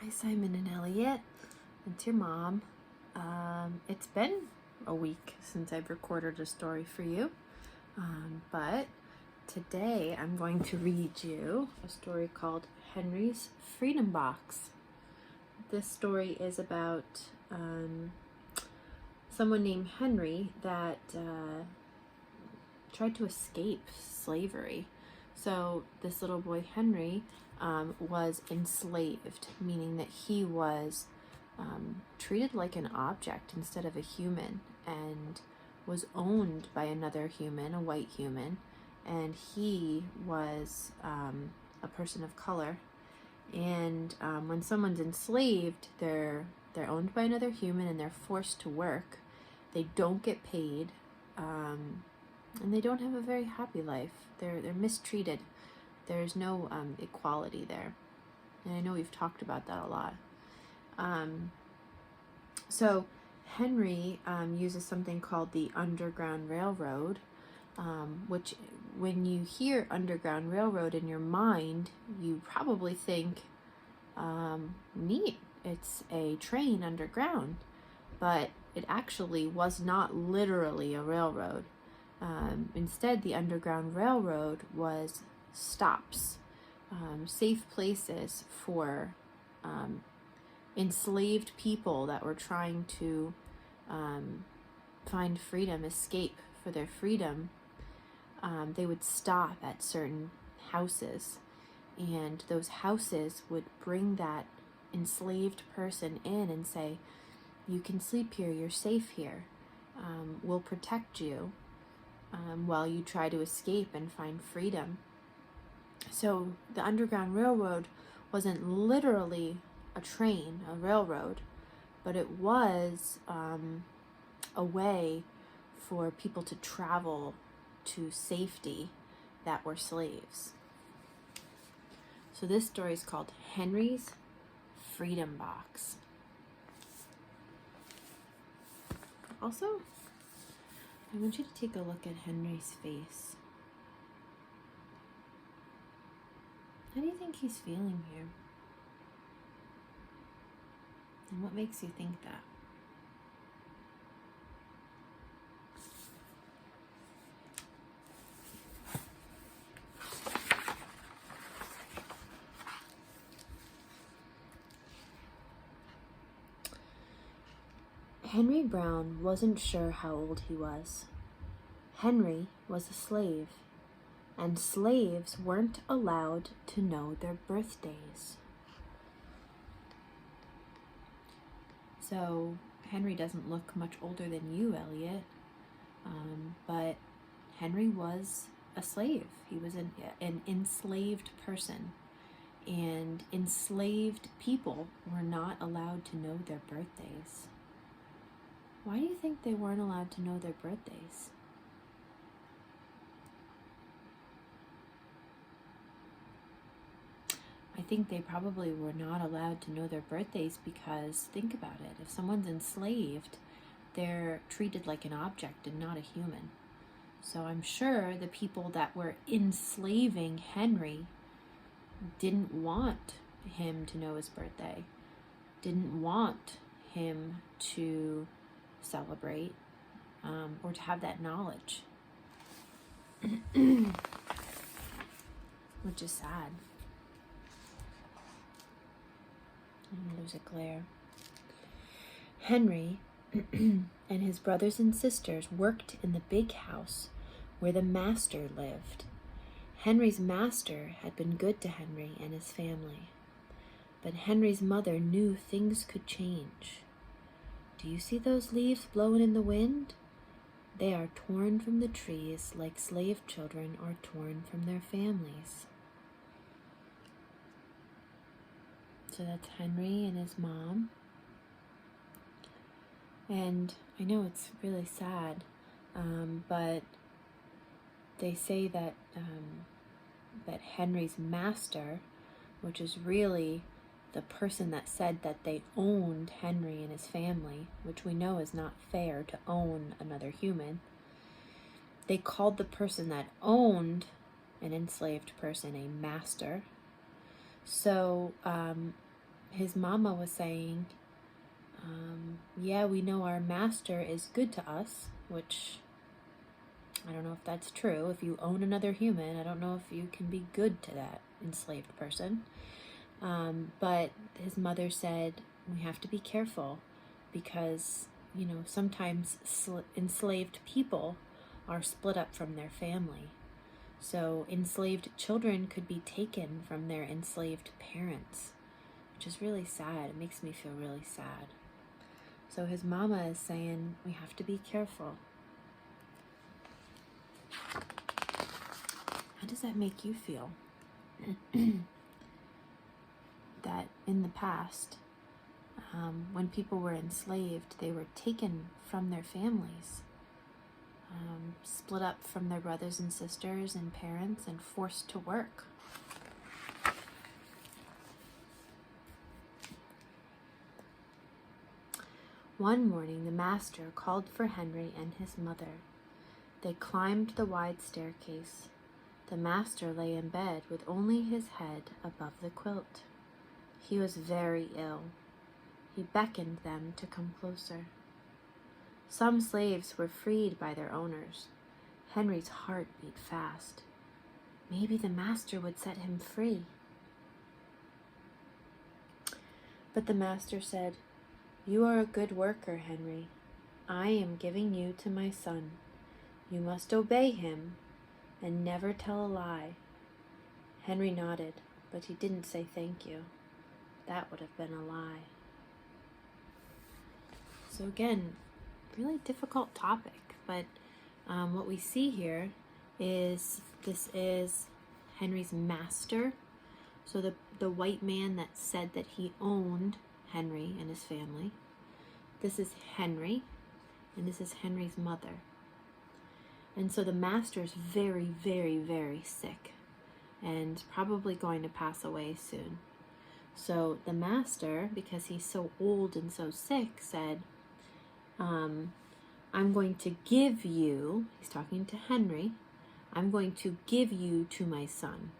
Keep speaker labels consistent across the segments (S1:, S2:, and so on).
S1: Hi, Simon and Elliot. It's your mom. It's been a week since I've recorded a story for you, but today I'm going to read you a story called Henry's Freedom Box. This story is about someone named Henry that tried to escape slavery. So this little boy Henry was enslaved, meaning that he was treated like an object instead of a human, and was owned by another human, a white human, and he was a person of color. And when someone's enslaved, they're owned by another human and they're forced to work. They don't get paid, and they don't have a very happy life. They're mistreated. There's no equality there, and I know we've talked about that a lot. So Henry uses something called the Underground Railroad, which when you hear Underground Railroad in your mind, you probably think, neat, it's a train underground. But it actually was not literally a railroad. Instead, the Underground Railroad was stops, safe places for enslaved people that were trying to find freedom, escape for their freedom. They would stop at certain houses, and those houses would bring that enslaved person in and say, you can sleep here, you're safe here, we'll protect you while you try to escape and find freedom. So the Underground Railroad wasn't literally a train, a railroad, but it was a way for people to travel to safety that were slaves. So this story is called Henry's Freedom Box. Also, I want you to take a look at Henry's face. How do you think he's feeling here? And what makes you think that? Henry Brown wasn't sure how old he was. Henry was a slave, and slaves weren't allowed to know their birthdays. So Henry doesn't look much older than you, Elliot, but Henry was a slave. He was an enslaved person, and enslaved people were not allowed to know their birthdays. Why do you think they weren't allowed to know their birthdays? I think they probably were not allowed to know their birthdays because, think about it, if someone's enslaved, they're treated like an object and not a human. So I'm sure the people that were enslaving Henry didn't want him to know his birthday, didn't want him to celebrate, or to have that knowledge, which is sad. There's a glare. Henry and his brothers and sisters worked in the big house where the master lived. Henry's master had been good to Henry and his family, but Henry's mother knew things could change. Do you see those leaves blowing in the wind? They are torn from the trees like slave children are torn from their families. So that's Henry and his mom. And I know it's really sad, but they say that that Henry's master, which is really the person that said that they owned Henry and his family, which we know is not fair to own another human, they called the person that owned an enslaved person a master. So his mama was saying, yeah, we know our master is good to us, which I don't know if that's true. If you own another human, I don't know if you can be good to that enslaved person. But his mother said, we have to be careful because, sometimes enslaved people are split up from their family. So enslaved children could be taken from their enslaved parents, which is really sad. It makes me feel really sad. So his mama is saying, we have to be careful. How does that make you feel? That in the past, when people were enslaved, they were taken from their families, split up from their brothers and sisters and parents, and forced to work. One morning, the master called for Henry and his mother. They climbed the wide staircase. The master lay in bed with only his head above the quilt. He was very ill. He beckoned them to come closer. Some slaves were freed by their owners. Henry's heart beat fast. Maybe the master would set him free. But the master said, "You are a good worker, Henry. I am giving you to my son. You must obey him and never tell a lie." Henry nodded, but he didn't say thank you. That would have been a lie. So again, really difficult topic, but what we see here is this is Henry's master. So the white man that said that he owned Henry and his family. This is Henry, and this is Henry's mother. And so the master's very, very, very sick and probably going to pass away soon. So the master, because he's so old and so sick, said, I'm going to give you, he's talking to Henry, I'm going to give you to my son.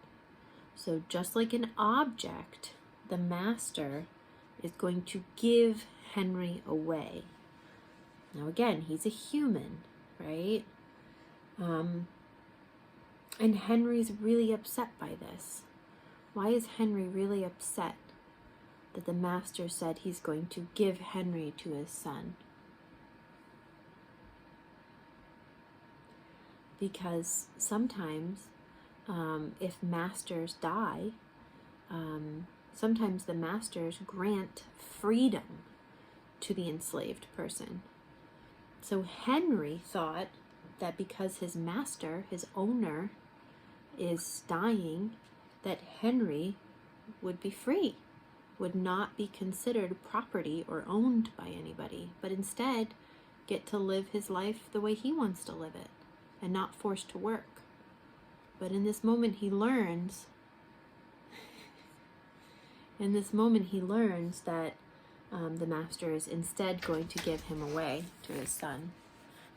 S1: So just like an object, the master is going to give Henry away. Now again, he's a human, right? And Henry's really upset by this. Why is Henry really upset that the master said he's going to give Henry to his son? Because sometimes, if masters die, sometimes the masters grant freedom to the enslaved person. So Henry thought that because his master, his owner, is dying, that Henry would be free, would not be considered property or owned by anybody, but instead get to live his life the way he wants to live it and not forced to work. But in this moment he learns that the master is instead going to give him away to his son.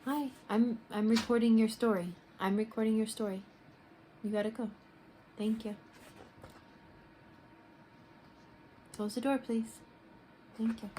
S1: Hi, I'm recording your story. I'm recording your story. You gotta go. Thank you. Close the door, please. Thank you.